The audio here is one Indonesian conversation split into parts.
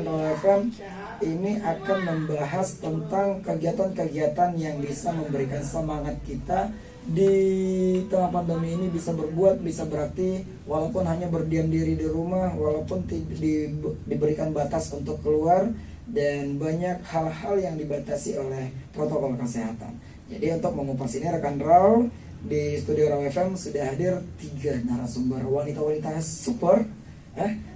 rekan Raw FM ini akan membahas tentang kegiatan-kegiatan yang bisa memberikan semangat kita di tengah pandemi ini, bisa berbuat, bisa berakti walaupun hanya berdiam diri di rumah, walaupun diberikan batas untuk keluar dan banyak hal-hal yang dibatasi oleh protokol kesehatan. Jadi untuk mengupas ini rekan Raw di studio Raw FM sudah hadir 3 narasumber wanita-wanita super.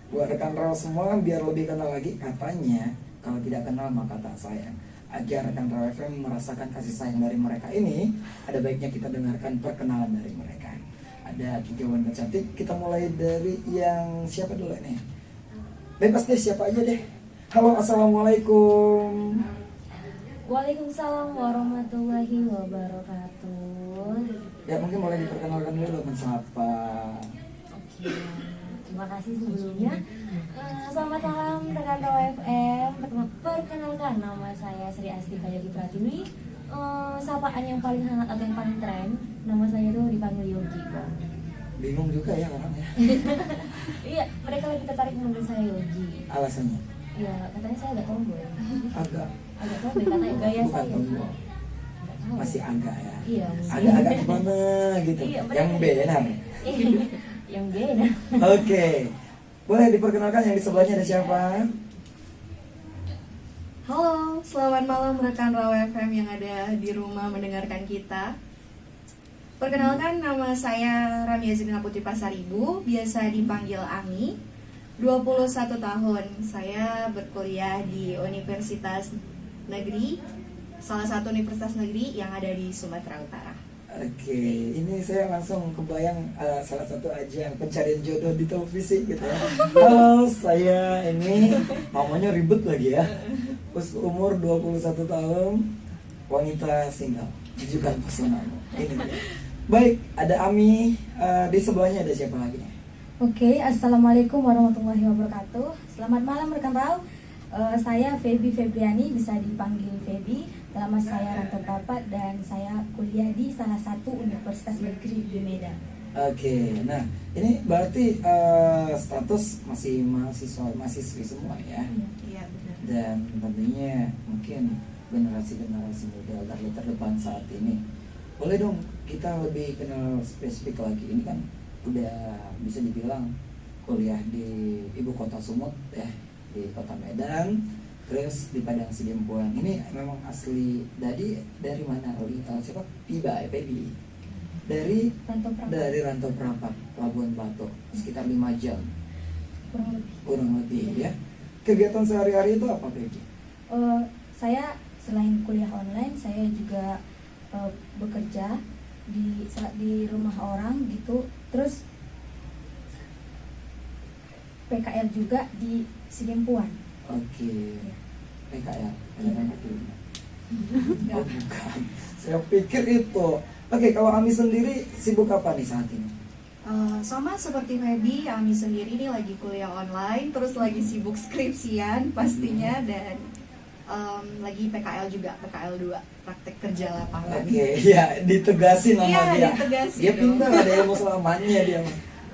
Buat rekan Raw semua biar lebih kenal lagi, katanya kalau tidak kenal maka tak sayang. Agar rekan Raw FM merasakan kasih sayang dari mereka ini, ada baiknya kita dengarkan perkenalan dari mereka. Ada 3 wanita cantik. Kita mulai dari yang siapa dulu nih? Bebas deh, siapa aja deh. Halo, assalamualaikum. Waalaikumsalam warahmatullahi wabarakatuh. Ya mungkin boleh diperkenalkan dulu dengan siapa. Oke, terima kasih sebelumnya. Selamat malam rekan Raw FM. Perkenalkan, nama saya Sri Astika Yogi Pratiwi. Sapaan yang paling hangat atau yang paling tren, nama saya tuh dipanggil Yogi kok. Bingung juga ya orangnya. Iya, mereka lebih tertarik memanggil saya Yogi. Alasannya? Ya, katanya saya agak tomboy. Agak tomboy, katanya gaya bukan saya. tomboy. Masih agak ya. Iya, masih. Agak gimana gitu. Iya, yang benar. Yang beda. Oke. Boleh diperkenalkan yang di sebelahnya ada siapa? Halo, selamat malam rekan Raw FM yang ada di rumah mendengarkan kita. Perkenalkan, nama saya Ramia Zina Putri Pasaribu, biasa dipanggil Ami. 21 tahun, saya berkuliah di Universitas Negeri, salah satu universitas negeri yang ada di Sumatera Utara. Oke, ini saya langsung kebayang salah satu ajang pencarian jodoh di televisi gitu ya. Halo, saya ini namanya ribet lagi ya. Umur 21 tahun, wanita single. Tunjukkan pesonamu. Ini dia. Baik, ada Ami, di sebelahnya ada siapa lagi? Oke, assalamualaikum warahmatullahi wabarakatuh. Selamat malam rekan Raw. Saya Feby Febriani, bisa dipanggil Feby. Nama saya Ranto Prapat dan saya kuliah di salah satu universitas negeri di Medan. Oke, nah ini berarti status masih mahasiswi semua ya. Iya, benar. Dan tentunya mungkin generasi-generasi muda garda terdepan saat ini. Boleh dong kita lebih kenal spesifik lagi. Ini kan udah bisa dibilang kuliah di ibu kota Sumut ya, di kota Medan, terus di Padang Sidempuan. Ini memang asli dari mana? Siapa? Pebi. Dari Rantau Prapat, Labuan Batu, sekitar 5 jam. Kurang lebih ya. Kegiatan sehari-hari itu apa, Pebi? Saya selain kuliah online, saya juga bekerja di rumah orang gitu. Terus PKL juga di Sidempuan. Oke. Ya. PKL. Iya. Oh bukan. Saya pikir itu. Oke, kalau Ami sendiri sibuk apa nih saat ini? Sama seperti Feby, Ami sendiri nih lagi kuliah online, terus lagi sibuk skripsian pastinya, dan lagi PKL juga, PKL 2, praktek kerja lapangan. Oke, ya ditegasin sama Iya, dia. ditegasin Dia dong. pintar, ada ilmu selamannya dia.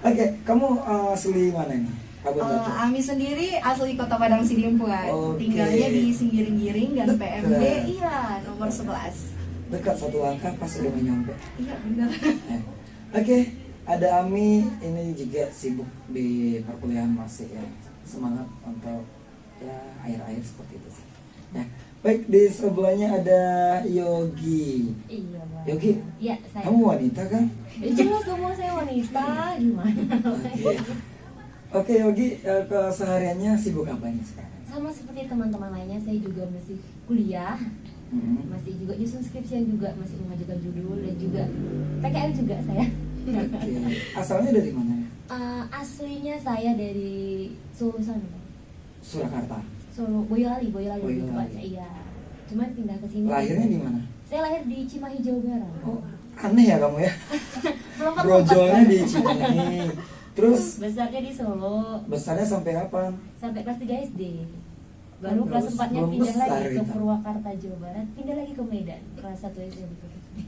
Oke, kamu asli mana nih? Labuan Batu. Ami sendiri asli Kota Padang Sidempuan, Oke. tinggalnya di Singgiring-Giring dan Dekat. PMB, iya, nomor 11. Dekat 1 langkah pas udah nyampe. Iya, benar. Oke, ada Ami ini juga sibuk di perkuliahan masih ya. Semangat untuk ya akhir-akhir seperti itu sih. Ya, baik, di sebelahnya ada Yogi. Iya, Bang. Yogi, Iya, saya. kamu wanita kan? Ya, jelas dong, saya wanita. Gimana? Oke, Yogi, kesehariannya sibuk apa nih sekarang? Sama seperti teman-teman lainnya, saya juga masih kuliah, masih juga nyusun skripsian juga, masih mengajukan judul dan juga PKL juga saya. Oke, asalnya dari mana? Aslinya saya dari Solo sana, Bang. Surakarta. Solo, Boyolali Boyolali. tepatnya, iya. Cuman pindah ke sini. Lahirnya di mana? Saya lahir di Cimahi, Jawa Barat. Oh, aneh ya kamu ya. Melompat-lompat. Brojolnya di Cimahi. Terus Besarnya di Solo besarnya sampai kapan? sampai kelas 3 SD. Baru Belum- kelas 4-nya belum pindah besar lagi ke itu. Purwakarta, Jawa Barat. Pindah lagi ke Medan, kelas 1 SMP.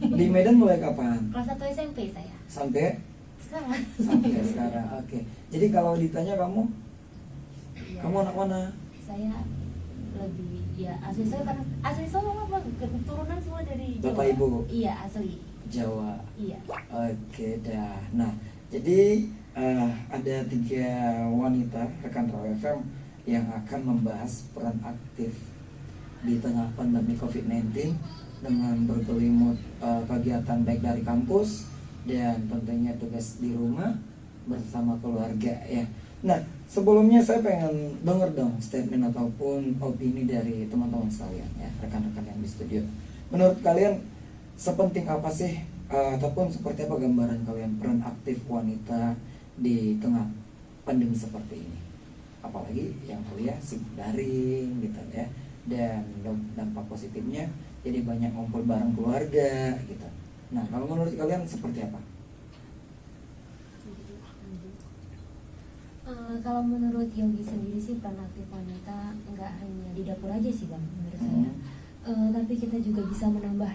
Di Medan mulai kapan? Kelas 1 SMP saya. Sampai Sekarang. sekarang. Oke. Jadi kalau ditanya kamu Iya. anak mana? saya lebih ya asli saya karena asli saya apa keturunan semua dari Jawa. Bapak Ibu? Iya asli. Jawa. Iya. Oke dah. Nah, jadi ada 3 wanita rekan Raw FM yang akan membahas peran aktif di tengah pandemi COVID-19 dengan berkelimut kegiatan baik dari kampus dan tentunya tugas di rumah bersama keluarga ya. Nah, sebelumnya saya pengen denger dong statement ataupun opini dari teman-teman sekalian ya, rekan-rekan yang di studio. Menurut kalian sepenting apa sih ataupun seperti apa gambaran kalian peran aktif wanita di tengah pandemi seperti ini? Apalagi yang kuliah sibuk daring gitu ya, dan dampak positifnya jadi banyak ngumpul bareng keluarga gitu. Nah, kalau menurut kalian seperti apa? Kalau menurut Yogi sendiri sih peran aktif wanita nggak hanya di dapur aja sih bang menurut saya. Tapi kita juga bisa menambah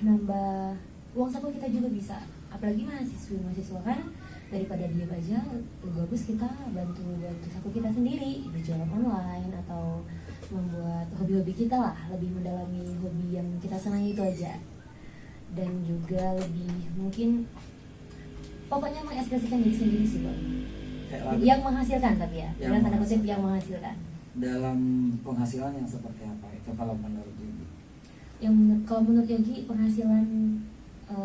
uang saku, kita juga bisa, apalagi mahasiswa kan, daripada diam aja lebih bagus kita bantu saku kita sendiri berjualan online atau membuat hobi-hobi kita lah, lebih mendalami hobi yang kita senangi itu aja, dan juga lebih mungkin pokoknya mengekspresikan diri sendiri sih bang, yang menghasilkan tapi ya dengan tanda kutip yang menghasilkan. Dalam penghasilan yang seperti apa itu kalau menurut Yogi? Kalau menurut Yogi penghasilan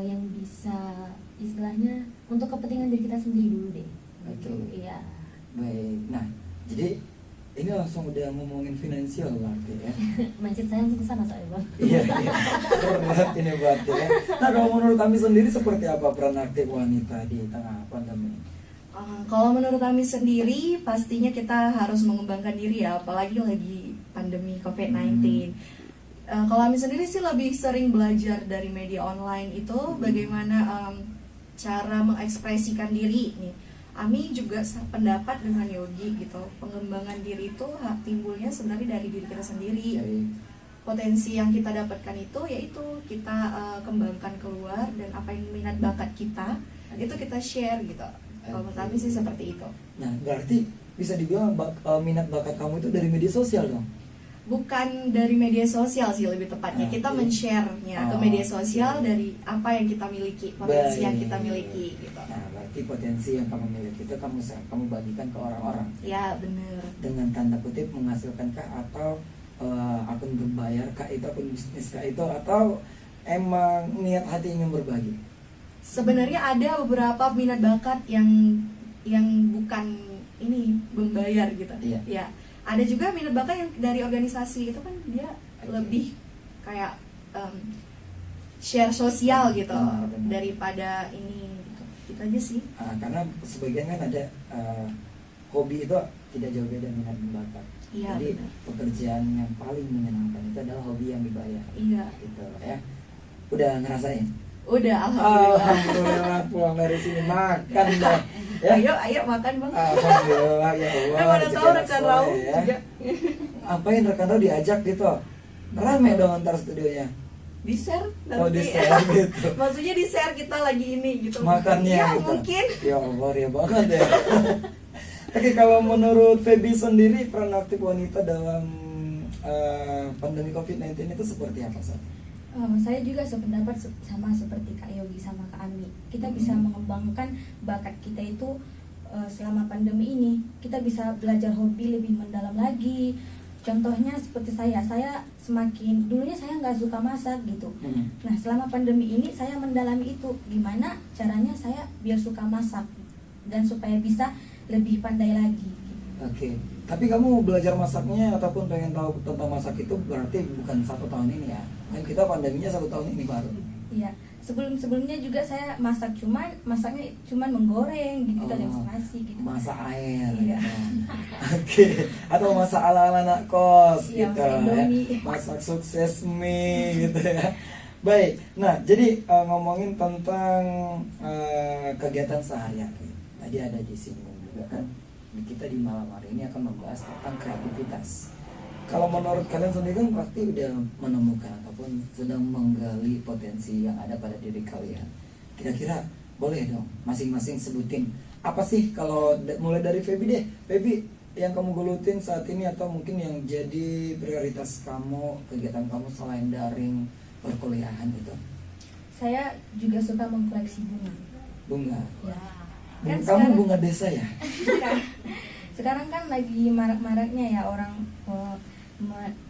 yang bisa istilahnya untuk kepentingan diri kita sendiri dulu deh. Betul. Iya. Baik. Nah, jadi ini langsung udah ngomongin finansial berarti ya. Mindset saya langsung kesana soalnya bang. Iya. Berat ini berarti ya. Nah, kalau menurut kami sendiri seperti apa peran aktif wanita di tengah pandemi? Kalau menurut kami sendiri pastinya kita harus mengembangkan diri ya, apalagi lagi pandemi COVID-19. Kalau kami sendiri sih lebih sering belajar dari media online itu bagaimana cara mengekspresikan diri nih. Ami juga pendapat dengan Yogi gitu, pengembangan diri itu timbulnya sebenarnya dari diri kita sendiri. Potensi yang kita dapatkan itu yaitu kita kembangkan keluar, dan apa yang minat bakat kita itu kita share gitu. Kalau menurut kami sih seperti itu. Nah, berarti bisa dibilang minat bakat kamu itu dari media sosial dong? Bukan dari media sosial sih, lebih tepatnya kita men-share-nya ke media sosial dari apa yang kita miliki, potensi yang kita miliki gitu. Nah, berarti potensi yang kamu miliki itu kamu bagikan ke orang-orang. Ya, bener. Dengan tanda kutip menghasilkankah atau akun berbayar kah itu, akun bisnis kah itu, atau emang niat hati ingin berbagi? Sebenarnya ada beberapa minat bakat yang bukan ini membayar gitu. Iya. Ya. Ada juga minat bakat yang dari organisasi, itu kan dia lebih kayak share sosial gitu daripada ini gitu. Itu aja sih. Karena sebagian kan ada hobi itu tidak jauh beda minat dan bakat. Iya, jadi benar. pekerjaan yang paling menyenangkan itu adalah hobi yang dibayar. Iya. Gitu ya. Udah ngerasain? Udah, alhamdulillah. Alhamdulillah, pulang dari sini makan deh. Ya. Ayo makan bang. Alhamdulillah ya Allah. Mana tahu rekan Rau ya. juga. Apain rekan Rau diajak gitu? Rame dong antar studionya. Di share nanti. Oh, di share gitu. Maksudnya di share kita lagi ini gitu. Makannya ya, gitu. mungkin. Ya Allah, ya banget ya. Oke, kalau menurut Feby sendiri peran aktif wanita dalam pandemi COVID-19 itu seperti apa, Sar? Saya juga sependapat sama seperti Kak Yogi sama Kak Ami. Kita bisa mengembangkan bakat kita itu selama pandemi ini. Kita bisa belajar hobi lebih mendalam lagi. Contohnya seperti saya semakin dulunya saya nggak suka masak gitu. Nah, selama pandemi ini saya mendalami itu, gimana caranya saya biar suka masak dan supaya bisa lebih pandai lagi. Oke, tapi kamu belajar masaknya ataupun pengen tahu tentang masak itu berarti bukan 1 tahun ini ya? Kan kita pandeminya 1 tahun ini baru. Iya, sebelumnya juga saya masaknya cuman menggoreng gitu, nasi gitu. Masak air. Iya. Gitu. Oke, atau masak ala-ala anak kos Iya, gitu masak ya. Indomie. Masak sukses mie gitu ya. Baik, nah jadi ngomongin tentang kegiatan sehari-hari. Tadi ada disinggung juga kan, kita di malam hari ini akan membahas tentang kreativitas. Kalau menurut kalian sendiri kan pasti udah menemukan ataupun sedang menggali potensi yang ada pada diri kalian. Kira-kira boleh dong masing-masing sebutin apa sih, kalau mulai dari Feby deh. Feby, yang kamu gelutin saat ini atau mungkin yang jadi prioritas kamu, kegiatan kamu selain daring perkuliahan itu? Saya juga suka mengkoleksi bunga. Bunga. Ya. Kamu Kan sekarang- bunga desa ya? Sekarang kan lagi marak-maraknya ya orang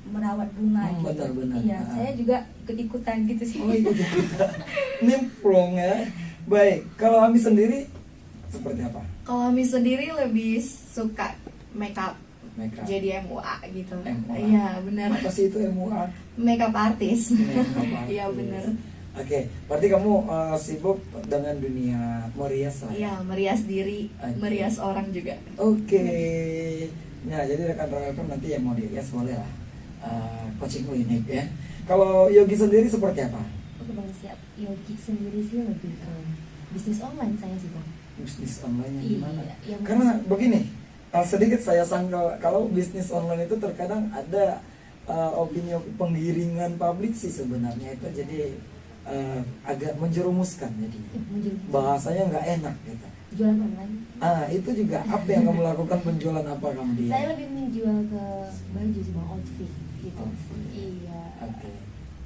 merawat bunga gitu. Benar-benar. Iya, saya juga ikut-ikutan gitu sih. Oh itu juga. Nimplong ya. Baik, kalau Ami sendiri seperti apa? Kalau Ami sendiri lebih suka makeup, Makeup. jadi MUA gitu. MUA. Iya benar. Apa sih itu MUA? Makeup artist. Makeup Iya artist. benar. Oke, berarti kamu sibuk dengan dunia merias lah. Iya merias diri, Oke. merias orang juga. Oke. Nah, jadi rekan rekan nanti yang mau dirias boleh lah coaching klinik ya. Kalau Yogi sendiri seperti apa? Oke bang, siap. Yogi sendiri sih lebih ke bisnis online saya sih bang. Bisnis online yang Iya, gimana? yang Karena begini, sedikit saya sangkal kalau bisnis online itu terkadang ada opini penggiringan publik sih sebenarnya itu jadi agak menjerumuskan jadinya. menjual Bahasanya nggak enak gitu. jualan online. Itu juga apa yang kamu lakukan, penjualan apa kamu dia? Saya lebih menjual ke baju sih bang, outfit gitu. Outfit. Iya. Oke.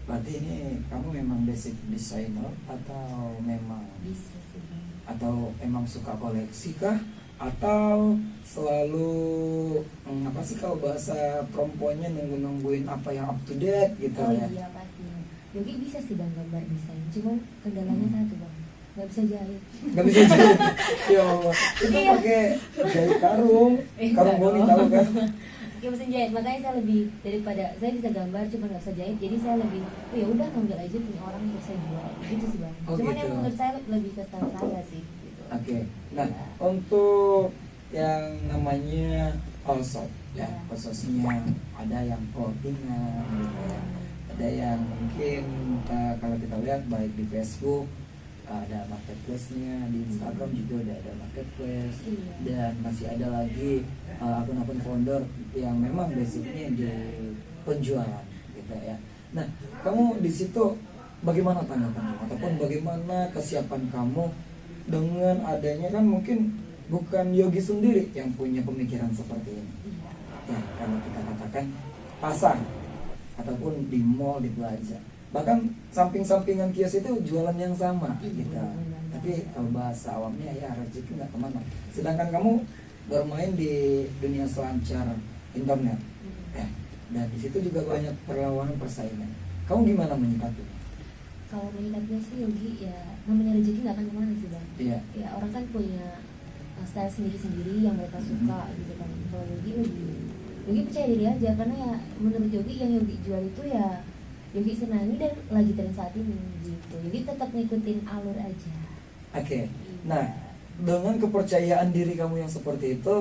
Berarti ini kamu memang basic designer atau memang Bisa sih bang. atau emang suka koleksi kah? Atau selalu apa sih kalau bahasa perempuannya nungguin apa yang up to date gitu Oh ya? iya pasti. Yogi bisa sih bang gambar desain, cuma kendalanya satu bang, nggak bisa jahit. Gak bisa jahit. Ya Allah. Itu Iya. pakai jahit karung boni tahu kan? Gak bisa jahit, makanya saya lebih daripada saya bisa gambar cuma nggak bisa jahit, jadi saya lebih oh ya udah ambil aja punya orang yang bisa jual gitu sih bang. Oh, Cuman gitu. yang menurut saya lebih ke style saya sih. Gitu. Oke. Nah, untuk yang namanya all shop ya, Iya. khususnya ada yang clothingan gitu ya. Ada yang mungkin kalau kita lihat baik di Facebook ada marketplace-nya, di Instagram juga udah ada marketplace, Iya. dan masih ada lagi akun-akun founder yang memang basicnya di penjualan gitu ya. Nah, kamu di situ bagaimana tanggapanmu ataupun bagaimana kesiapan kamu dengan adanya kan mungkin bukan Yogi sendiri yang punya pemikiran seperti ini. Iya. Ya, kalau kita katakan pasar ataupun di mall di plaza, bahkan samping-sampingan kios itu jualan yang sama Iya, gitu. benar. Tapi kalau bahasa awamnya ya rezeki nggak kemana. Sedangkan kamu bermain di dunia selancar internet, ya, dan di situ juga banyak perlawanan persaingan. Kamu gimana menyikapinya? Kalau menyikapinya sih Yogi ya namanya rezeki nggak akan kemana sih bang. Iya. Ya orang kan punya style sendiri-sendiri yang mereka suka gitu kan. Kalau Yogi percaya diri aja karena ya menurut Yogi yang Yogi jual itu ya Yogi senangi dan lagi tren saat ini gitu. Yogi tetap ngikutin alur aja. Oke. Nah, dengan kepercayaan diri kamu yang seperti itu,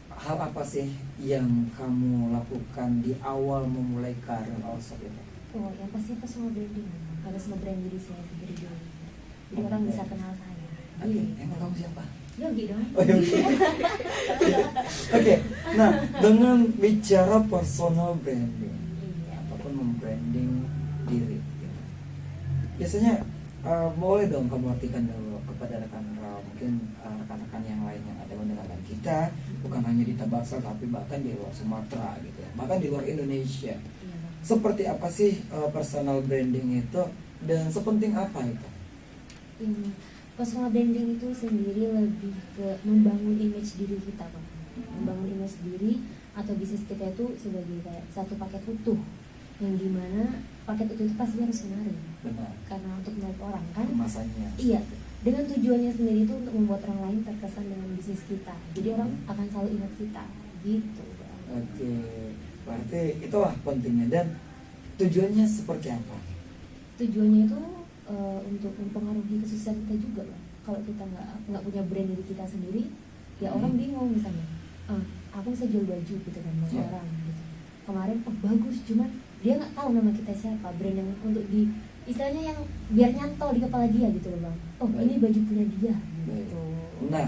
hal apa sih yang kamu lakukan di awal memulai karir Allshop itu? Oh, yang pasti personal branding, harus nge-brand diri saya sendiri dulu. Jadi orang bisa kenal saya. Oke, emang kamu siapa? Yogi dong. Oh, Yogi. Oke, nah dengan bicara personal branding Iya. ataupun membranding diri, gitu. Biasanya boleh dong kamu artikan dulu kepada rekan mungkin rekan-rekan yang lain yang ada mendengarkan kita, bukan hanya di Tabaksel tapi bahkan di luar Sumatera gitu ya, bahkan di luar Indonesia. Iya, Bang. Seperti apa sih personal branding itu dan sepenting apa itu? Personal branding itu sendiri lebih ke membangun image diri kita, Bang. Membangun image diri atau bisnis kita itu sebagai kayak satu paket utuh, yang dimana paket utuh itu pasti harus menarik, Benar, karena untuk menarik orang kan. kemasannya. Iya, dengan tujuannya sendiri itu untuk membuat orang lain terkesan dengan bisnis kita. Jadi orang akan selalu ingat kita, gitu, Bang. Oke, berarti itulah pentingnya. Dan tujuannya seperti apa? Tujuannya itu untuk mempengaruhi kesuksesan kita juga, Bang. Kalau kita nggak punya brand diri kita sendiri, ya orang bingung misalnya, aku bisa jual baju gitu kan buat Ya. orang gitu. Kemarin bagus, cuman dia nggak tahu nama kita siapa, brand yang untuk di istilahnya yang biar nyantol di kepala dia gitu loh, Bang. Oh, Baik. ini baju punya dia Baik. gitu. Nah,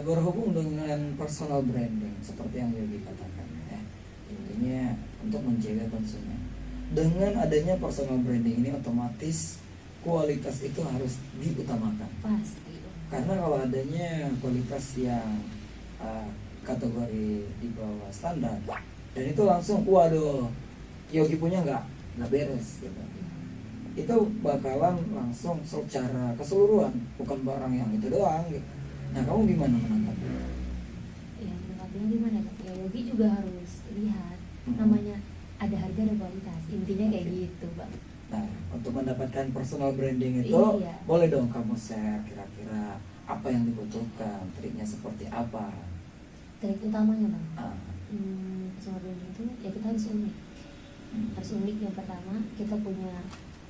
berhubung dengan personal branding seperti yang Yogi katakan ya, intinya untuk menjaga konsumen. Dengan adanya personal branding ini otomatis kualitas itu harus diutamakan. Pasti. Karena kalau adanya kualitas yang kategori di bawah standar, dan itu langsung waduh, Yogi punya nggak beres gitu. Itu bakalan langsung secara keseluruhan, bukan barang yang itu doang gitu. Nah, kamu gimana menanggapi? Ya menanggapinya gimana ya, Yogi juga harus lihat namanya ada harga ada kualitas, intinya kayak gitu bang. Nah, untuk mendapatkan personal branding itu Iya. boleh dong kamu share kira-kira apa yang dibutuhkan, triknya seperti apa? Trik utamanya bang, Ah, personal branding itu ya kita harus unik. Harus unik. Yang pertama kita punya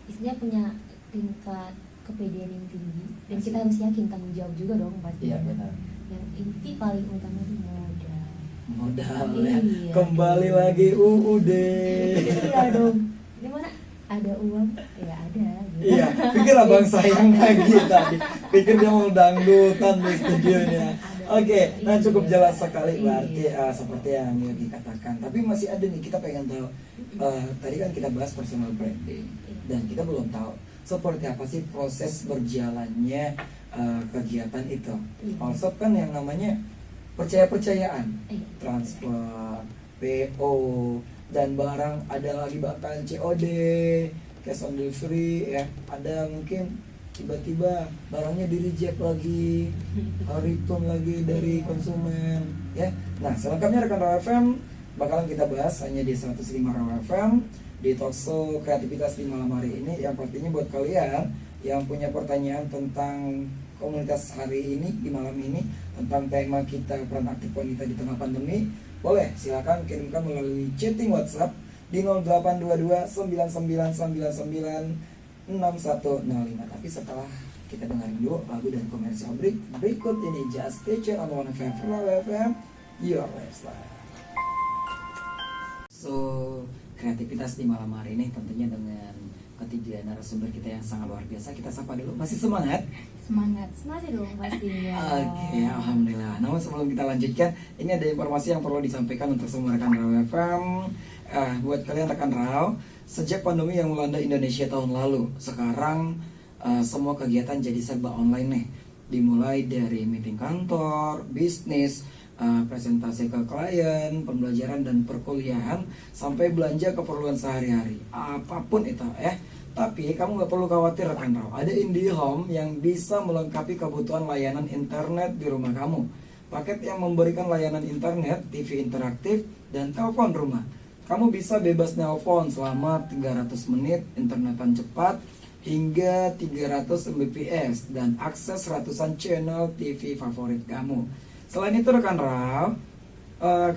istilahnya punya tingkat kepedean yang tinggi, dan kita harus yakin tanggung jawab juga dong pasti. Iya benar. Yang inti paling utama itu modal. Modal ya. Iya. Kembali lagi UUD. Iya dong. Di mana ada uang ya ada gitu. Iya, pikir abang sayang lagi tadi. Pikir dia mau dangdutan di studionya. Oke, nah cukup jelas sekali berarti seperti yang Yogi katakan. Tapi masih ada nih, kita pengen tahu. Tadi kan kita bahas personal branding dan kita belum tahu seperti apa sih proses berjalannya kegiatan itu. Also kan yang namanya percaya-percayaan, transfer, PO, dan barang ada lagi bakalan COD, cash on delivery ya. Ada mungkin tiba-tiba barangnya di reject lagi, return lagi dari konsumen ya. Nah, selengkapnya rekan Raw FM bakalan kita bahas hanya di 105 Raw FM di talkshow kreativitas di malam hari ini. Yang pastinya buat kalian yang punya pertanyaan tentang komunitas hari ini di malam ini, tentang tema kita peran aktif wanita di tengah pandemi, boleh silakan kirimkan melalui chatting WhatsApp di 0822 9999 6105. Tapi setelah kita dengerin dulu lagu dan komersial berikut ini, just stay tune on One FM Raw FM, your lifestyle. So, kreativitas di malam hari ini tentunya dengan ketiga narasumber kita yang sangat luar biasa. Kita sapa dulu. Masih semangat? Semangat. Masih dong pastinya. Oke, alhamdulillah. Namun sebelum kita lanjutkan, ini ada informasi yang perlu disampaikan untuk semua rekan Raw FM. Buat kalian rekan Raw, sejak pandemi yang melanda Indonesia tahun lalu, sekarang semua kegiatan jadi serba online nih. Dimulai dari meeting kantor, bisnis, presentasi ke klien, pembelajaran dan perkuliahan, sampai belanja keperluan sehari-hari. Apapun itu ya. Tapi kamu nggak perlu khawatir rekan Raw, ada IndiHome yang bisa melengkapi kebutuhan layanan internet di rumah kamu. Paket yang memberikan layanan internet, TV interaktif, dan telepon rumah. Kamu bisa bebas nelpon selama 300 menit, internetan cepat, hingga 300 Mbps, dan akses ratusan channel TV favorit kamu. Selain itu rekan Raw,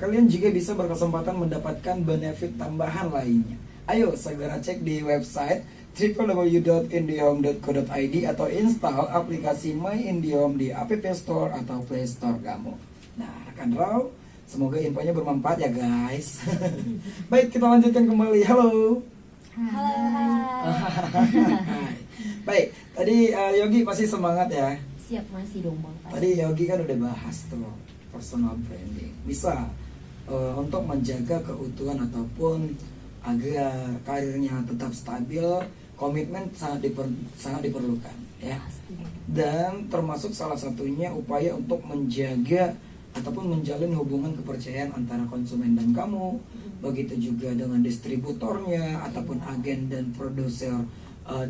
kalian juga bisa berkesempatan mendapatkan benefit tambahan lainnya. Ayo segera cek di website www.indihome.co.id atau install aplikasi My IndiHome di App Store atau Play Store kamu. Nah, rekan Raw, semoga infonya bermanfaat ya guys. Baik, kita lanjutkan kembali. Halo. Hai. Baik, tadi Yogi masih semangat ya. Siap, masih dong bang. Pasti. Tadi Yogi kan udah bahas tuh personal branding. Bisa untuk menjaga keutuhan ataupun agar karirnya tetap stabil, komitmen sangat diperlukan ya. Pasti. Dan termasuk salah satunya upaya untuk menjaga ataupun menjalin hubungan kepercayaan antara konsumen dan kamu. Begitu juga dengan distributornya ataupun agen dan produser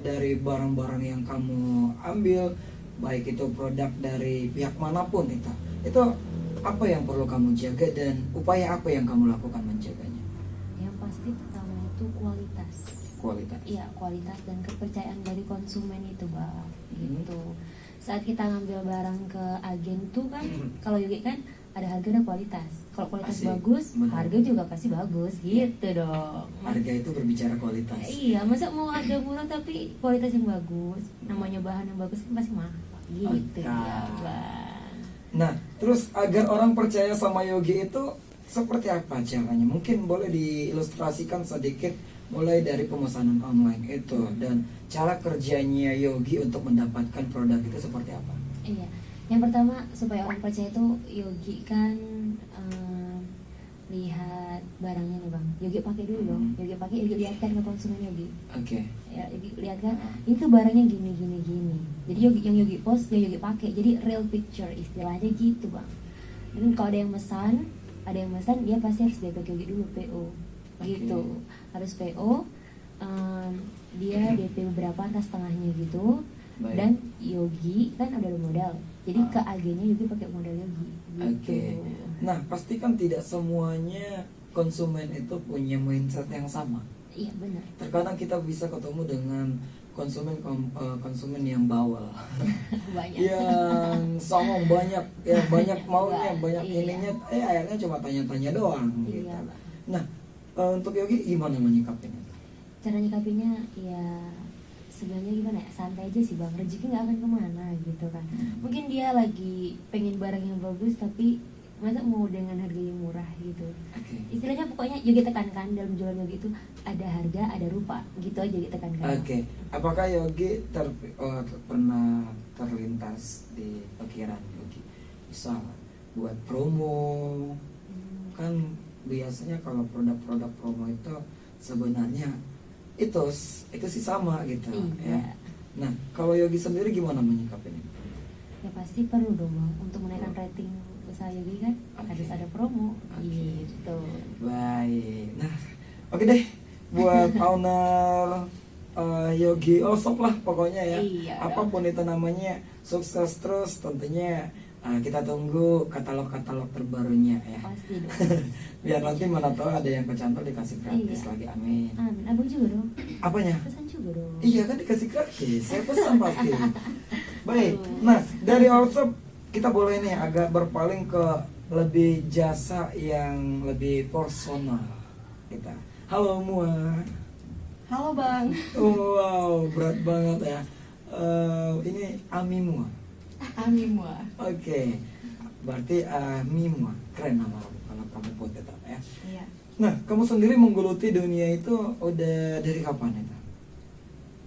dari barang-barang yang kamu ambil, baik itu produk dari pihak manapun itu apa yang perlu kamu jaga dan upaya apa yang kamu lakukan menjaganya? Yang pasti pertama itu kualitas. Iya, kualitas dan kepercayaan dari konsumen itu bang. Gitu. Saat kita ngambil barang ke agen tuh kan, kalau Yogi kan ada harga dan kualitas. Kalau kualitas Pasti, bagus, benar. harga juga pasti bagus gitu dong. Harga itu berbicara kualitas. Iya, masa mau harga murah tapi kualitas yang bagus, namanya bahan yang bagus kan pasti mahal. Gitu Oke. ya bang. Nah, terus agar orang percaya sama Yogi itu seperti apa caranya? Mungkin boleh diilustrasikan sedikit mulai dari pemesanan online itu dan cara kerjanya Yogi untuk mendapatkan produk itu seperti apa? Iya, yang pertama supaya orang percaya itu Yogi kan lihat barangnya nih bang. Yogi pakai dulu dong. Yogi pakai, Yogi lihatkan ke konsumen Yogi. Oke. Ya, Yogi lihat kan, ini tuh barangnya gini. Jadi Yogi yang Yogi post, yang Yogi pakai. Jadi real picture istilahnya gitu bang. Dan kalau ada yang pesan dia pasti harus DP ke Yogi dulu PO gitu. Harus PO, dia DP berapa entah setengahnya gitu. Baik. Dan Yogi kan ada modal, jadi ke agennya Yogi pakai modal Yogi gitu. Oke. Nah, pasti kan tidak semuanya konsumen itu punya mindset yang sama. Iya benar. Terkadang kita bisa ketemu dengan konsumen yang bawel, Banyak. yang songong, banyak ya, banyak maunya, banyak Iya. ininya, akhirnya cuma tanya-tanya doang gitu. Iya. Nah, untuk Yogi gimana menyikapinya? Cara nyikapinya ya sebenarnya gimana ya, santai aja sih bang, rezeki nggak akan kemana gitu kan. Mungkin dia lagi pengen barang yang bagus tapi masa mau dengan harga yang murah gitu. Oke. Istilahnya pokoknya Yogi tekankan dalam jualan Yogi itu ada harga ada rupa gitu aja ditekankan. Oke. Apakah Yogi pernah terlintas di pikiran Yogi misal buat promo? Kan biasanya kalau produk-produk promo itu sebenarnya itu sih sama gitu ya. Iya. Nah, kalau Yogi sendiri gimana menyikapinya? Ya pasti perlu dong bang untuk menaikkan rating usaha Yogi kan. Oke. Harus ada promo Oke. gitu. Baik. Nah, oke deh buat owner Yogi Allshop lah pokoknya ya. Iya dong. Apapun itu namanya, sukses terus tentunya. Kita tunggu katalog-katalog terbarunya ya. Pasti dong. Biar nanti mana tahu ada yang kecantol dikasih gratis Iya. lagi, amin. Amin. Abang juga dong. Apanya? Pesan juga dong. Iya kan dikasih gratis, saya pesan pasti. Baik, nah dari Allshop kita boleh nih agak berpaling ke lebih jasa yang lebih personal kita. Halo Mua. Halo Bang. Wow, berat banget ya. Ini Ami Mua. Amimwa. Oke, berarti Ami Mua. Keren nama kalau kamu buat tetap ya. Iya. Nah, kamu sendiri menggeluti dunia itu udah dari kapan itu?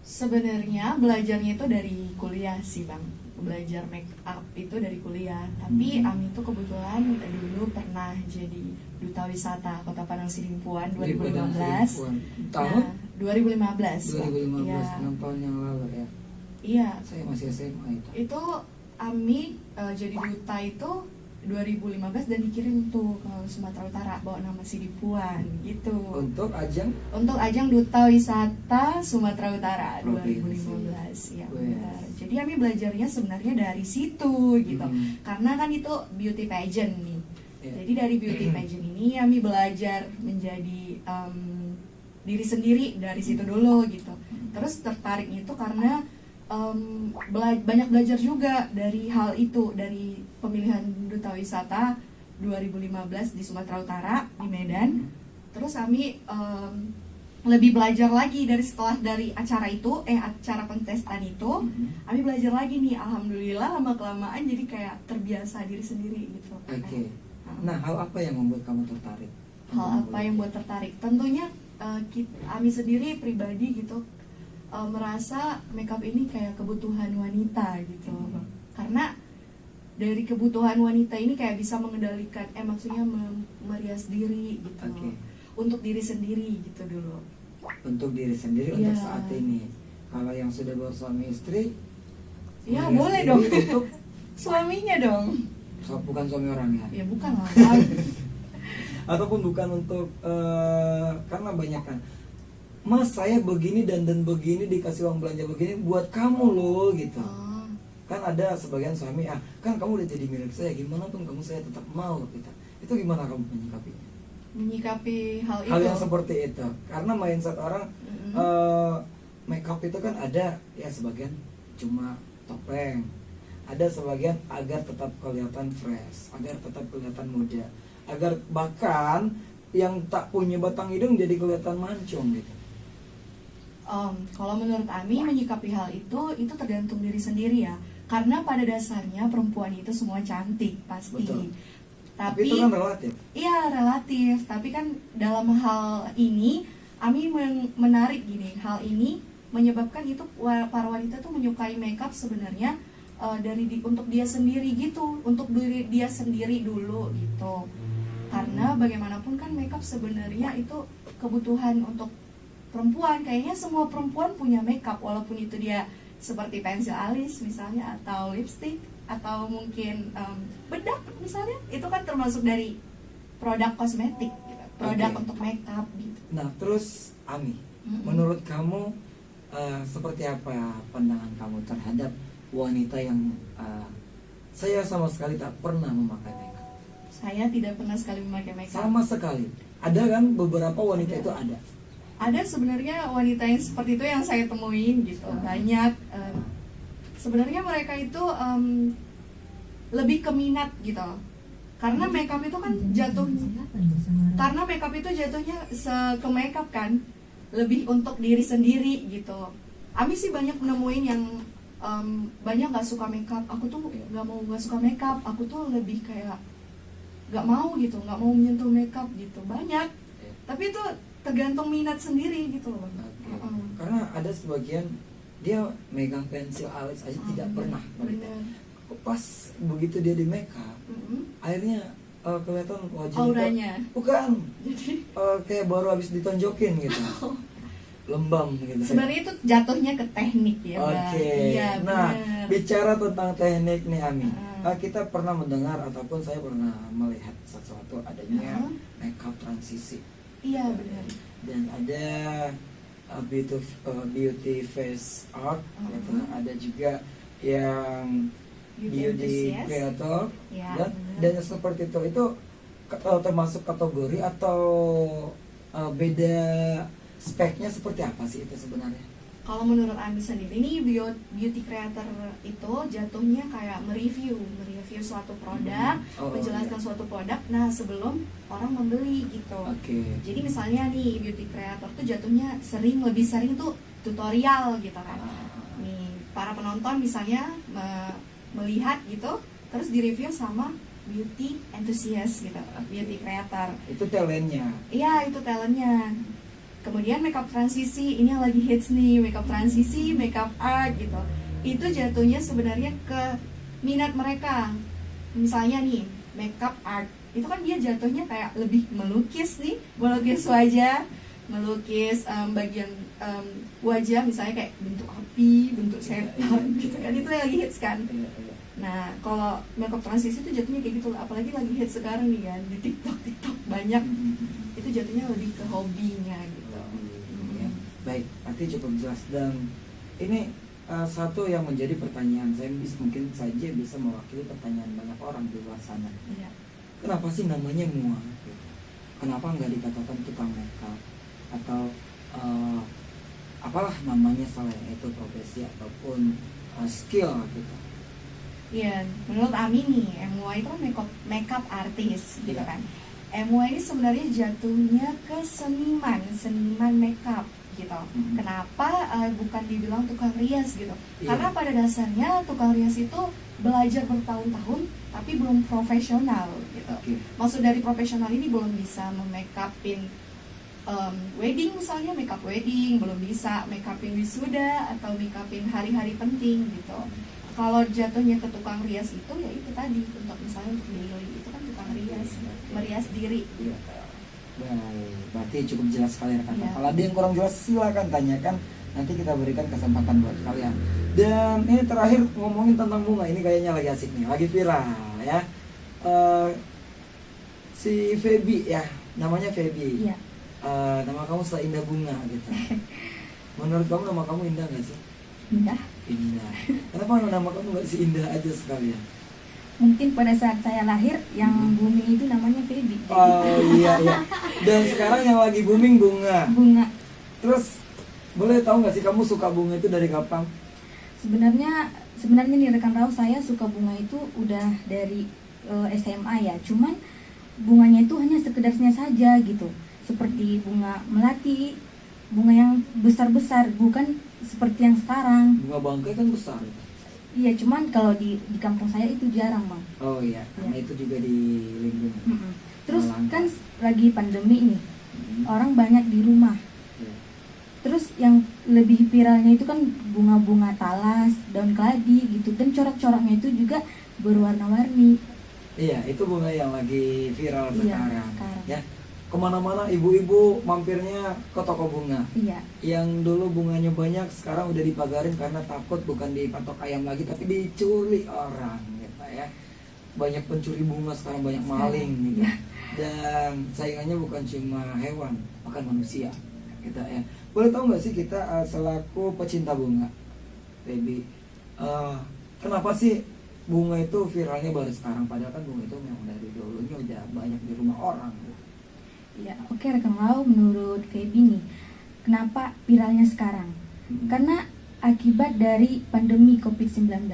Sebenarnya belajarnya itu dari kuliah sih Bang. Belajar make up itu dari kuliah. Tapi Ami itu kebetulan dulu pernah jadi duta wisata Kota Padang Sidimpuan 2015. Tahun? Nah, 2015. Bang. 2015, Iya. 6 tahun yang lalu ya. Iya. Saya masih SMA itu. Itu Ami jadi duta itu 2015 dan dikirim tuh ke Sumatera Utara bawa nama Sidimpuan gitu. Untuk ajang Untuk ajang Duta Wisata Sumatera Utara Provinsi. 2015 ya Wes. benar. Jadi kami belajarnya sebenarnya dari situ gitu. Mhm. Karena kan itu beauty pageant nih. Iya. Jadi dari beauty pageant ini kami belajar menjadi diri sendiri dari situ dulu gitu. Terus tertariknya itu karena banyak belajar juga dari hal itu, dari pemilihan Duta Wisata 2015 di Sumatera Utara di Medan. Terus kami lebih belajar lagi setelah dari acara itu, acara kontestan itu, kami belajar lagi nih. Alhamdulillah lama kelamaan jadi kayak terbiasa diri sendiri gitu. Oke. Nah, hal apa yang membuat kamu tertarik? Hal apa yang buat tertarik? Tentunya Ami sendiri pribadi gitu merasa makeup ini kayak kebutuhan wanita gitu. Karena dari kebutuhan wanita ini kayak bisa mengendalikan, maksudnya merias diri gitu. Oke. Untuk diri sendiri gitu dulu. Untuk diri sendiri Iya. untuk saat ini. Kalau yang sudah bersuami istri, Ya merias boleh diri dong. Untuk Suaminya dong. bukan suami orang ya. Ya bukan lah. Bang. Ataupun bukan untuk karena banyak kan. Mas, saya begini dan begini dikasih uang belanja begini buat kamu loh gitu. Oh, Kan ada sebagian suami, kan kamu udah jadi milik saya, gimana pun kamu saya tetap mau gitu. Itu gimana kamu menyikapinya? menyikapi hal itu. Hal yang seperti itu, karena mindset orang makeup itu kan ada ya sebagian cuma topeng, ada sebagian agar tetap kelihatan fresh, agar tetap kelihatan muda, agar bahkan yang tak punya batang hidung jadi kelihatan mancung gitu. Kalau menurut Ami menyikapi hal itu tergantung diri sendiri ya. Karena pada dasarnya perempuan itu semua cantik pasti. Betul. Tapi itu kan relatif. iya relatif. Tapi kan dalam hal ini Ami menarik gini. Hal ini menyebabkan itu para wanita tuh menyukai makeup sebenarnya untuk dia sendiri gitu, untuk diri dia sendiri dulu gitu. Karena bagaimanapun kan makeup sebenarnya itu kebutuhan untuk perempuan. Kayaknya semua perempuan punya makeup, walaupun itu dia seperti pensil alis misalnya atau lipstick atau mungkin bedak misalnya, itu kan termasuk dari produk kosmetik gitu. Produk Oke. untuk makeup gitu. Nah, terus Ami, Mm-mm. menurut kamu seperti apa pandangan kamu terhadap wanita yang saya sama sekali tak pernah memakai makeup? Saya tidak pernah sekali memakai makeup. Sama sekali. Ada kan beberapa wanita itu ada. Ada sebenarnya wanita yang seperti itu yang saya temuin gitu, banyak. Sebenarnya mereka itu lebih ke minat gitu, karena makeup itu kan karena makeup itu jatuhnya ke makeup kan, lebih untuk diri sendiri gitu. Ami sih banyak nemuin yang banyak nggak suka makeup. Aku tuh nggak suka makeup, aku tuh lebih kayak nggak mau gitu, nggak mau menyentuh makeup gitu, banyak. Tapi itu tergantung minat sendiri gitu loh. Oke. Karena ada sebagian dia megang pensil alis aja tidak pernah. Bener. Pas begitu dia di makeup, akhirnya kelihatan wajahnya Auranya. bukan Jadi kayak baru habis ditonjokin gitu, lembam gitu. sebenarnya itu jatuhnya ke teknik ya, Mbak. Oke. Iya, Nah, bener. bicara tentang teknik nih Ami, Ah. kita pernah mendengar ataupun saya pernah melihat sesuatu adanya Ah. makeup transisi Iya benar. dan ada beauty face art, gitu. Ada juga yang beauty enthusiast. creator, Ya, dan benar. seperti itu termasuk kategori atau beda speknya seperti apa sih itu sebenarnya? Kalau menurut Ami sendiri ini beauty creator itu jatuhnya kayak mereview suatu produk, Oh, menjelaskan iya. suatu produk. Nah sebelum orang membeli gitu. Oke. Jadi misalnya nih beauty creator tuh jatuhnya lebih sering tuh tutorial gitu kan. Nih para penonton misalnya melihat gitu, terus direview sama beauty enthusiast gitu, beauty creator. Itu talentnya. Iya itu talentnya. Kemudian makeup transisi, ini yang lagi hits nih, makeup transisi, makeup art gitu. Itu jatuhnya sebenarnya ke minat mereka. Misalnya nih, makeup art, itu kan dia jatuhnya kayak lebih melukis nih, melukis wajah, melukis bagian wajah, misalnya kayak bentuk api, bentuk setan, gitu kan, itu yang lagi hits kan. Nah, kalau makeup transisi itu jatuhnya kayak gitu, apalagi lagi hits sekarang nih kan, di TikTok banyak. Itu jatuhnya lebih ke hobinya gitu. Ya, baik, arti cukup jelas dan ini satu yang menjadi pertanyaan saya mungkin saja bisa mewakili pertanyaan banyak orang di luar sana. Iya. Kenapa sih namanya mua? Kenapa nggak dikatakan tukang makeup atau apalah namanya selain itu profesi ataupun skill gitu? Iya, menurut Ami nih, MUA itu kan makeup artist gitu Iya. kan. MUA ini sebenarnya jatuhnya ke seniman makeup gitu. Kenapa bukan dibilang tukang rias gitu? Iya. Karena pada dasarnya tukang rias itu belajar bertahun-tahun tapi belum profesional gitu. Oke. Maksud dari profesional ini belum bisa memakeupin wedding misalnya, makeup wedding, belum bisa makeupin wisuda atau makeupin hari-hari penting gitu. Kalau jatuhnya ke tukang rias itu ya itu tadi, untuk misalnya untuk daily itu kan tukang rias, merias diri. Iya. Baik, berarti cukup jelas sekali rekan. Iya. Kalau ada yang kurang jelas silakan tanyakan, nanti kita berikan kesempatan buat kalian. Dan ini terakhir ngomongin tentang bunga, ini kayaknya lagi asik nih, lagi viral ya. Si Feby ya, namanya Feby. Iya. Nama kamu seindah bunga gitu. Menurut kamu nama kamu indah nggak sih? Indah. Indah. Kenapa nama kamu nggak seindah aja sekalian? Mungkin pada saat saya lahir yang booming itu namanya Feby. Oh iya iya. Dan sekarang yang lagi booming bunga. Bunga. Terus boleh tahu nggak sih kamu suka bunga itu dari kapan? Sebenarnya nih rekan Rao, saya suka bunga itu udah dari SMA ya. Cuman bunganya itu hanya sekedarnya saja gitu. Seperti bunga melati, bunga yang besar-besar, bukan seperti yang sekarang. Bunga bangkai kan besar. Iya, cuman kalau di kampung saya itu jarang, Bang. Oh iya, karena itu juga di lingkungan. Mm-mm. Terus Langka. kan lagi pandemi nih, orang banyak di rumah. Iya. Terus yang lebih viralnya itu kan bunga-bunga talas, daun keladi gitu, dan corak-coraknya itu juga berwarna-warni. Iya, itu bunga yang lagi viral Iya, sekarang. sekarang. Ya, kemana-mana ibu-ibu mampirnya ke toko bunga. Iya, Yang dulu bunganya banyak, sekarang udah dipagarin karena takut bukan dipatok ayam lagi, tapi dicuri orang. Gitu. ya. Banyak pencuri bunga sekarang, banyak maling gitu. Dan saingannya bukan cuma hewan, bahkan manusia kita ya. Boleh tahu nggak sih kita selaku pecinta bunga, Baby, kenapa sih bunga itu viralnya baru sekarang? Padahal kan bunga itu memang dari dulunya udah banyak di rumah orang gitu. Ya, oke rekan Lau, menurut Feby nih, kenapa viralnya sekarang? Karena akibat dari pandemi COVID-19.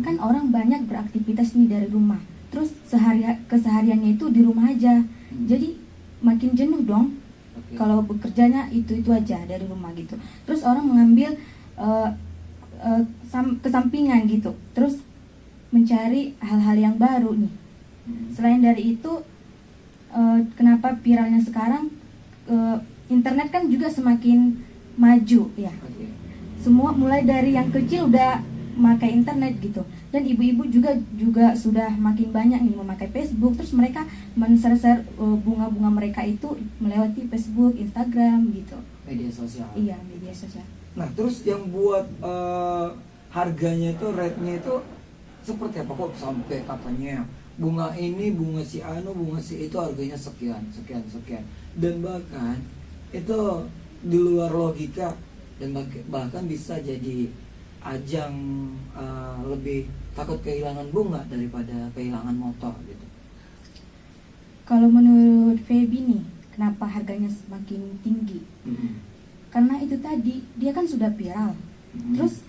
Kan orang banyak beraktivitas nih dari rumah. Terus kesehariannya itu di rumah aja. Jadi makin jenuh dong. Oke. Kalau bekerjanya itu aja dari rumah gitu. Terus orang mengambil kesampingan gitu. Terus mencari hal-hal yang baru nih. Selain dari itu, kenapa viralnya sekarang, internet kan juga semakin maju ya. Oke. Semua mulai dari yang kecil udah memakai internet gitu, dan ibu-ibu juga sudah makin banyak nih memakai Facebook. Terus mereka men-share bunga-bunga mereka itu melewati Facebook, Instagram gitu. Media sosial. Iya, media sosial. Nah, terus yang buat harganya itu, rate-nya itu seperti apa kok sampai katanya bunga ini, bunga si anu, bunga si itu harganya sekian. Dan bahkan itu di luar logika, dan bahkan bisa jadi ajang lebih takut kehilangan bunga daripada kehilangan motor gitu. Kalau menurut Feby nih, kenapa harganya semakin tinggi? Karena itu tadi, dia kan sudah viral. Terus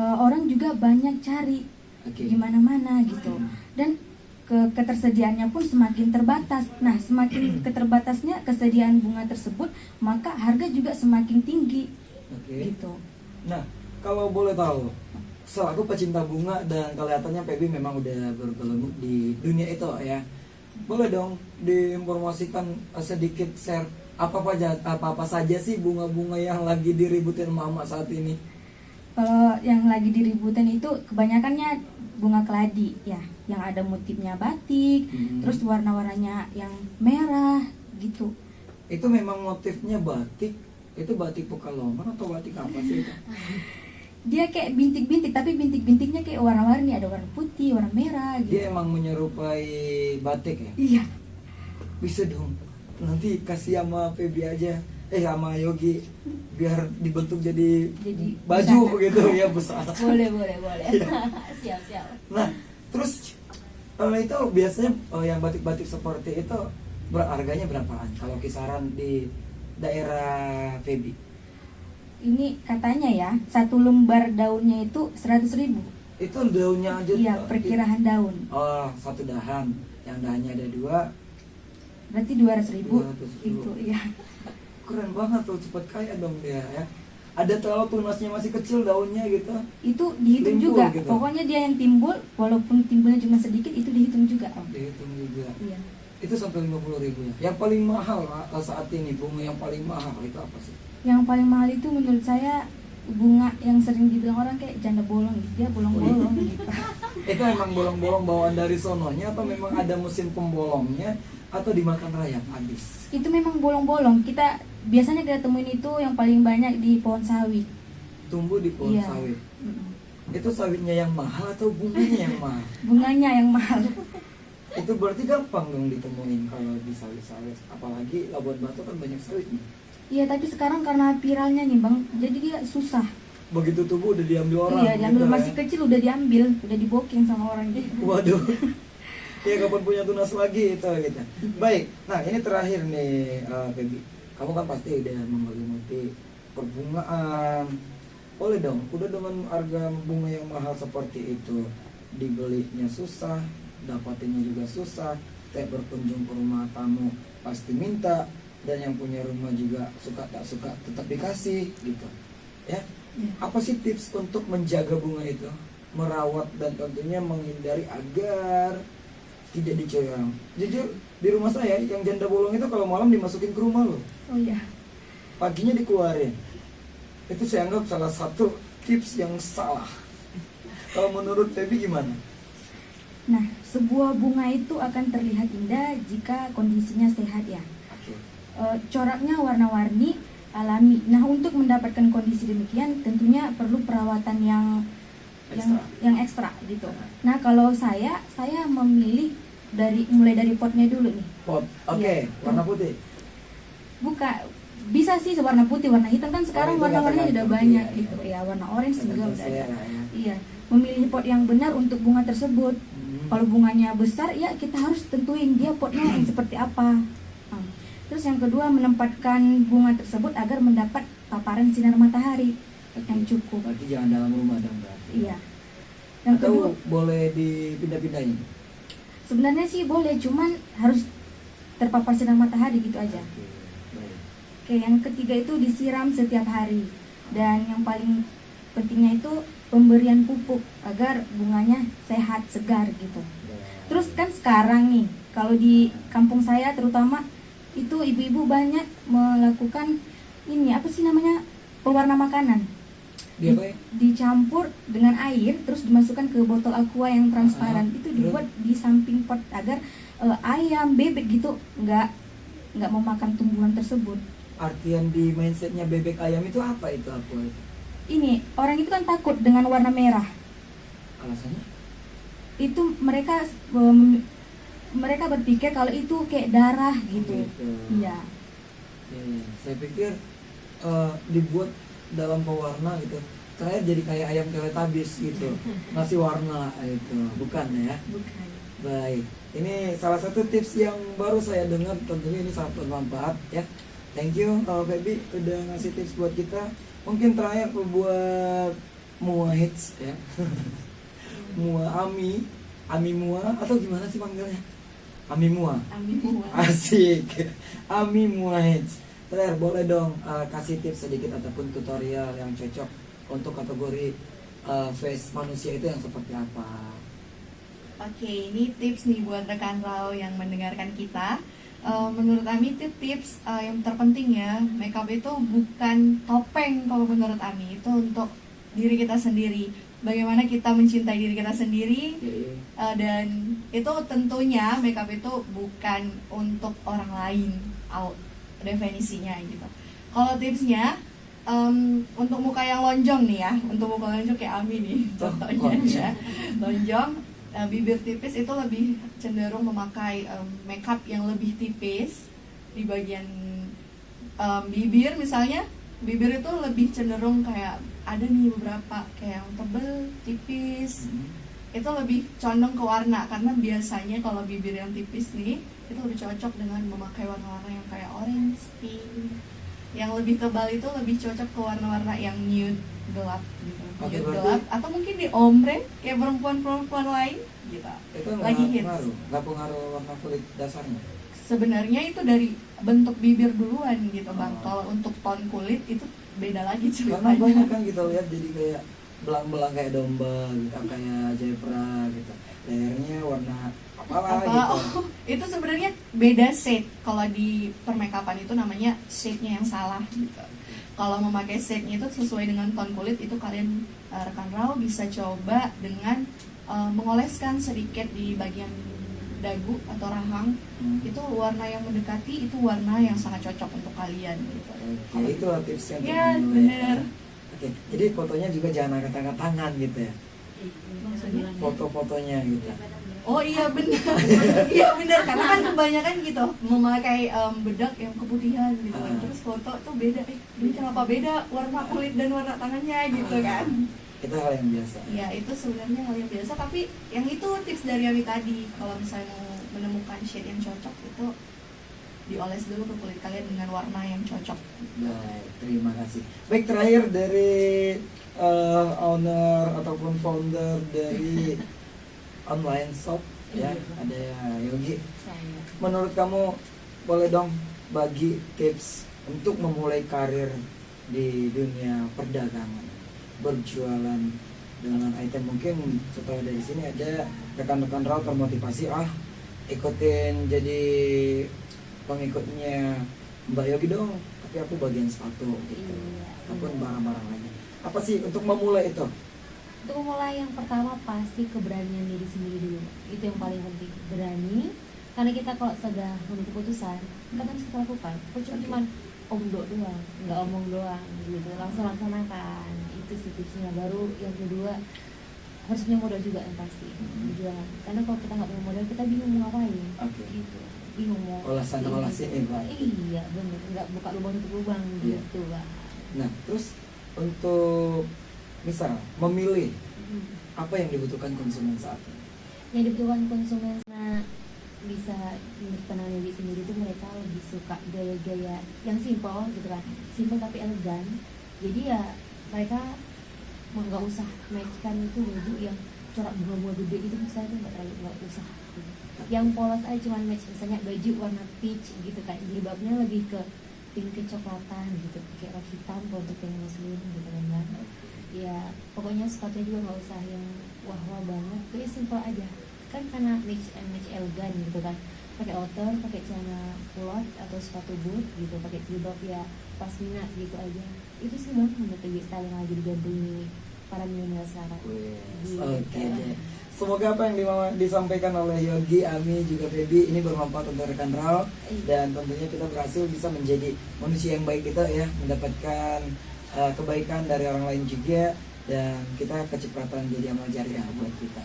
orang juga banyak cari Oke. di mana-mana gitu. Dan ketersediaannya pun semakin terbatas. Nah, semakin keterbatasnya kesediaan bunga tersebut, maka harga juga semakin tinggi. Oke. Gitu. Nah, kalau boleh tahu, selaku pecinta bunga dan kelihatannya Feby memang udah bergelut di dunia itu ya. Boleh dong diinformasikan sedikit, share apa saja sih bunga-bunga yang lagi diributin mama saat ini? Kalau yang lagi diributin itu kebanyakannya bunga keladi ya, yang ada motifnya batik, terus warna-warnanya yang merah gitu. Itu memang motifnya batik, itu batik Pekalongan atau batik apa sih itu? Dia kayak bintik-bintik, tapi bintik-bintiknya kayak warna-warni, ada warna putih, warna merah gitu. Dia emang menyerupai batik ya? Iya. Bisa dong, nanti kasih sama Feby aja, sama Yogi, biar dibentuk jadi baju busana. gitu ya, busana. Boleh. Iya. Siap. Nah, terus itu biasanya yang batik-batik seperti itu harganya berapaan kalau kisaran di daerah Feby? Ini katanya ya, satu lembar daunnya itu 100.000. Itu daunnya aja? Iya, perkiraan daun. Oh, satu dahan, yang dahannya ada 2, Berarti 200.000. 200.000. Itu iya. Keren banget tuh, cepet kaya dong dia ya. Ada kalau tunasnya masih kecil daunnya gitu. Itu dihitung Timbul juga. gitu. Pokoknya dia yang timbul, walaupun timbulnya cuma sedikit, itu dihitung juga, Om. Dihitung juga. Iya. Itu sampai 50.000 ya. Yang paling mahal saat ini, bunga yang paling mahal itu apa sih? Yang paling mahal itu menurut saya bunga yang sering dibilang orang kayak janda bolong gitu. Dia bolong-bolong gitu. Itu emang bolong-bolong bawaan dari sononya atau memang ada musim pembolongnya atau dimakan rayap habis? Itu memang bolong-bolong. Biasanya kita temuin itu yang paling banyak di pohon sawit. Tumbuh di pohon Iya. sawit. Mm-mm. Itu sawitnya yang mahal atau bunganya yang mahal? Bunganya yang mahal. Itu berarti gampang dong ditemuin kalau di sawit-sawit. Apalagi Labuan Batu kan banyak sawit nih. Iya, tapi sekarang karena viralnya nih, Bang, jadi dia susah. Begitu tumbuh udah diambil orang. Iya, diambil gitu masih ya. kecil udah diambil, udah diboking sama orang gitu. Waduh. Ya kapan punya tunas lagi itu gitu. Baik. Nah, ini terakhir nih Feby. Kamu kan pasti udah menggeluti perbungaan. Boleh dong, udah dengan harga bunga yang mahal seperti itu, dibelinya susah, dapatinnya juga susah. Kayak berkunjung ke rumah tamu pasti minta, dan yang punya rumah juga suka tak suka tetap dikasih gitu. Ya. Apa sih tips untuk menjaga bunga itu? Merawat dan tentunya menghindari agar tidak dicoyong. Jujur di rumah saya yang janda bolong itu kalau malam dimasukin ke rumah loh, Oh iya. paginya dikeluarin. Itu saya anggap salah satu tips yang salah. Kalau menurut Feby gimana? Nah, sebuah bunga itu akan terlihat indah jika kondisinya sehat ya. Oke. Coraknya warna-warni, alami. Nah, untuk mendapatkan kondisi demikian tentunya perlu perawatan yang yang ekstra gitu. Nah kalau saya memilih mulai dari potnya dulu nih. Pot, oke, Iya. warna putih. Buka bisa sih warna putih, warna hitam kan sekarang itu warna-warnanya katakan udah pot, banyak iya, gitu. iya. Ya warna orange juga Tergantung udah ada. selera, ya. Iya, memilih pot yang benar untuk bunga tersebut. Kalau bunganya besar ya kita harus tentuin dia potnya yang seperti apa. Nah, terus yang kedua menempatkan bunga tersebut agar mendapat paparan sinar matahari yang cukup. Berarti jangan dalam rumah dong berarti. Iya. Yang Atau kedua boleh dipindah-pindahin. sebenarnya sih boleh, cuman harus terpapar sinar matahari gitu aja. Oke, baik. Oke, yang ketiga itu disiram setiap hari. Dan yang paling pentingnya itu pemberian pupuk agar bunganya sehat, segar gitu. Terus kan sekarang nih, kalau di kampung saya terutama itu ibu-ibu banyak melakukan ini apa sih namanya, pewarna makanan. Dia apa ya? Dicampur dengan air terus dimasukkan ke botol aqua yang transparan. Itu dibuat di samping pot agar ayam, bebek gitu nggak memakan tumbuhan tersebut. Artian di mindsetnya bebek ayam itu apa itu aqua itu? Ini orang itu kan takut dengan warna merah. Alasannya? Itu mereka berpikir kalau itu kayak darah gitu. Gitu. Iya. Iya, saya pikir dibuat dalam pewarna gitu. Terakhir jadi kayak ayam teletabis gitu, ngasih warna itu, bukan ya? Bukan. Baik, ini salah satu tips yang baru saya dengar, tentunya ini sangat bermanfaat ya. Thank you Feby udah ngasih tips buat kita. Mungkin terakhir buat Mua Hits ya. Mua Ami Mua atau gimana sih panggilnya? Ami Mua. Asik. Ami Mua Hits. Terakhir boleh dong kasih tips sedikit ataupun tutorial yang cocok untuk kategori face manusia itu yang seperti apa? Oke, ini tips nih buat rekan Rao yang mendengarkan kita. Menurut Ami itu tips yang terpenting ya. Makeup itu bukan topeng kalau menurut Ami, itu untuk diri kita sendiri. Bagaimana kita mencintai diri kita sendiri, dan itu tentunya makeup itu bukan untuk orang lain, definisinya gitu. Kalau tipsnya untuk muka yang lonjong nih ya, untuk muka lonjong kayak Ami nih contohnya ya, lonjong, bibir tipis itu lebih cenderung memakai makeup yang lebih tipis di bagian bibir misalnya. Bibir itu lebih cenderung kayak ada nih beberapa kayak yang tebel, tipis. Itu lebih condong ke warna karena biasanya kalau bibir yang tipis nih itu lebih cocok dengan memakai warna-warna yang kayak orange, pink. Yang lebih tebal itu lebih cocok ke warna-warna yang nude gelap gitu. Oke, Nude berarti- gelap atau mungkin di ombre kayak perempuan-perempuan lain gitu. Itu Lagi hits. nggak pengaruh warna kulit dasarnya. Sebenarnya itu dari bentuk bibir duluan gitu Bang. Oh. Kalau untuk tone kulit itu beda lagi Karena ceritanya. banyak kan kita lihat jadi kayak belang-belang kayak domba gitu, kayak zebra gitu. Lehernya warna apalah Apa? gitu. Oh, itu sebenarnya beda shade. Kalau di permakeupan itu namanya shade-nya yang salah gitu. Kalau memakai shade-nya itu sesuai dengan tone kulit, itu kalian rekan Rao bisa coba dengan mengoleskan sedikit di bagian dagu atau rahang. Itu warna yang mendekati, itu warna yang sangat cocok untuk kalian gitu. Oke, itulah tipsnya. untuk Ya, memulai. bener. Oke, jadi fotonya juga jangan angkat-angkat tangan gitu ya. Maksudnya? Foto-fotonya gitu. Oh iya benar, iya benar karena kan kebanyakan gitu memakai bedak yang keputihan gitu kan. Terus foto tuh beda, ini kenapa beda warna kulit dan warna tangannya gitu kan? Itu hal yang biasa. Ya itu sebenarnya hal yang biasa, tapi yang itu tips dari Ami tadi. Kalau misalnya mau menemukan shade yang cocok itu dioles dulu ke kulit kalian dengan warna yang cocok. Baik, terima kasih. Baik, terakhir dari owner ataupun founder dari online shop ya, ada Yogi. Menurut kamu boleh dong bagi tips untuk memulai karir di dunia perdagangan, berjualan dengan item. Mungkin setelah dari sini ada rekan-rekan Rao termotivasi, ikutin jadi pengikutnya Mbak Yogi dong, tapi aku bagian sepatu gitu, ataupun barang-barang lainnya. Apa sih untuk memulai itu? Untuk memulai yang pertama pasti keberanian diri sendiri dulu. Itu yang paling penting, berani. Karena kita kalau sudah memiliki keputusan, kita harus kita lakukan. Cuman omdo doang, nggak omong doang gitu. Langsung laksanakan. Itu sih tipsnya. Baru yang kedua, harus punya modal juga yang pasti perjuangan. Karena kalau kita nggak punya modal kita bingung mau ngapain. Oke. Gitu. Bingung mau. Olah sana olah sini, Pak. Iya bener, nggak buka lubang tutup lubang Iya. gitu Pak. Nah, terus untuk misal memilih Hmm. apa yang dibutuhkan konsumen saat ini? Yang dibutuhkan konsumen karena bisa menurut pandangan Yogi sendiri tuh mereka lebih suka gaya-gaya yang simple gitu kan, simple tapi elegan. Jadi ya mereka nggak usah matchkan itu baju yang corak bunga-bunga gede itu misalnya tuh nggak usah gitu. Yang polos aja cuman match, misalnya baju warna peach gitu kan, jilbabnya lebih ke pink kecoklatan gitu, kayak rok hitam untuk yang muslim gitu kan. Ya pokoknya sepatunya juga nggak usah yang wah-wah banget, kayak simple aja kan, karena mix and match elegan gitu kan. Pakai outer, pakai celana kulot atau sepatu boot gitu, pakai jilbab ya pasmina gitu aja. Itu sih bang menurut gue style yang lagi digandrungi para milenial sekarang. Gitu. Oke deh. Semoga apa yang disampaikan oleh Yogi, Ami, juga Feby ini bermanfaat untuk rekan Rao, dan tentunya kita berhasil bisa menjadi manusia yang baik kita ya, mendapatkan kebaikan dari orang lain juga, dan kita kecipratan jadi amal jariah buat kita.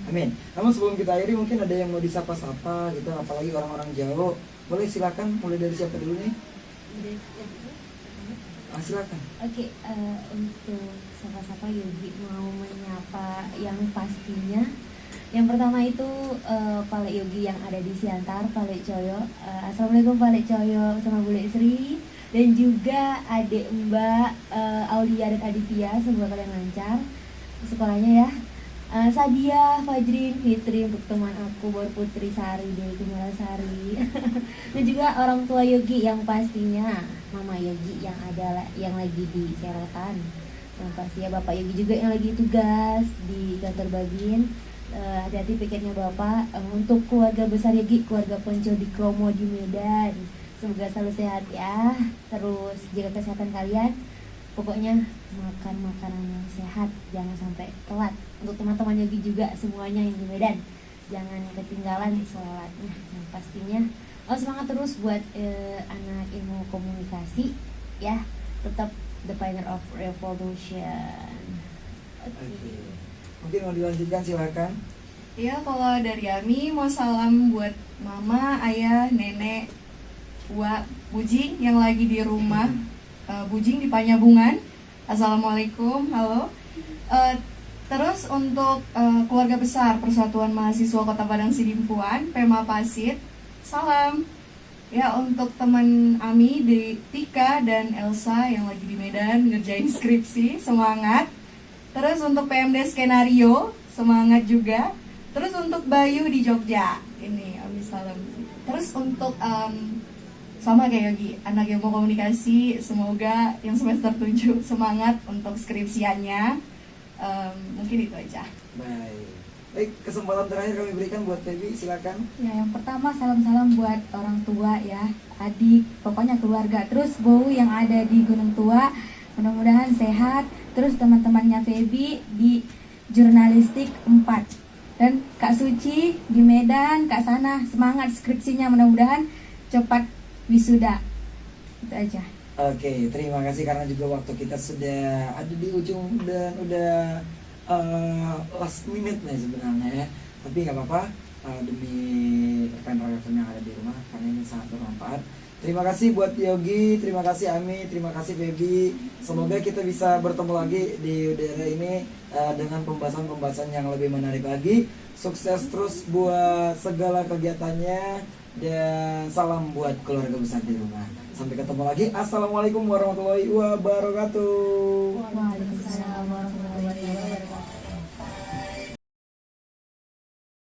Amin. Namun sebelum kita akhiri mungkin ada yang mau disapa-sapa gitu, apalagi orang-orang jauh. Boleh silakan, mulai dari siapa dulu nih? Silakan. Oke, untuk sapa-sapa Yogi mau menyapa yang pastinya. Yang pertama itu Pak Yogi yang ada di Siantar, Pak Coyo. Assalamualaikum Pak Coyo sama Bule Sri, dan juga adik Mbak Aulia dan Aditya, semoga kalian lancar sekolahnya ya. Sadia, Fajrin, Fitri untuk teman aku, Bor Putri Sari dari Kumala Sari. Dan juga orang tua Yogi yang pastinya Mama Yogi yang yang lagi di Serotan. Yang pasti ya Bapak Yogi juga yang lagi tugas di kantor Babin. Hati-hati pikirnya Bapak. Untuk keluarga besar Yogi, keluarga Ponco di Kromo di Medan, semoga selalu sehat ya. Terus jaga kesehatan kalian. Pokoknya makan makanan yang sehat, jangan sampai telat. Untuk teman-teman Yogi juga semuanya yang di Medan, jangan ketinggalan sholatnya. Yang pastinya semangat terus buat anak ilmu komunikasi ya, tetap the pioneer of revolution. Oke. Mungkin mau dilanjutkan silakan. Ya, kalau dari Ami mau salam buat mama, ayah, nenek, Wak, Bujing yang lagi di rumah. Bujing di Panyabungan. Assalamualaikum, halo. Terus untuk keluarga besar Persatuan Mahasiswa Kota Padang Sidimpuan, Pema Pasit, salam. Ya, untuk teman Ami di Tika dan Elsa yang lagi di Medan ngerjain skripsi, semangat. Terus untuk PMD Skenario, semangat juga. Terus untuk Bayu di Jogja, ini Ami salam. Terus untuk sama kayak Yogi, anak ilmu komunikasi, semoga yang semester 7 semangat untuk skripsiannya. Mungkin itu aja. Baik, kesempatan terakhir kami berikan buat Feby, silakan. Ya, yang pertama salam-salam buat orang tua ya, adik, pokoknya keluarga. Terus Bowu yang ada di Gunung Tua, mudah-mudahan sehat. Terus teman-temannya Feby di Jurnalistik 4. Dan Kak Suci di Medan, Kak Sana, semangat skripsinya, mudah-mudahan cepat wisuda. Itu aja. Oke, terima kasih karena juga waktu kita sudah ada di ujung dan udah last minute nih sebenarnya ya. Tapi nggak apa-apa, demi rekan rekan yang ada di rumah, karena ini sangat bermanfaat. Terima kasih buat Yogi, terima kasih Ami, terima kasih Feby. Semoga kita bisa bertemu lagi di udara ini dengan pembahasan-pembahasan yang lebih menarik lagi. Sukses terus buat segala kegiatannya, dan salam buat keluarga besar di rumah. Sampai ketemu lagi. Assalamualaikum warahmatullahi wabarakatuh. Waalaikumsalam warahmatullahi wabarakatuh.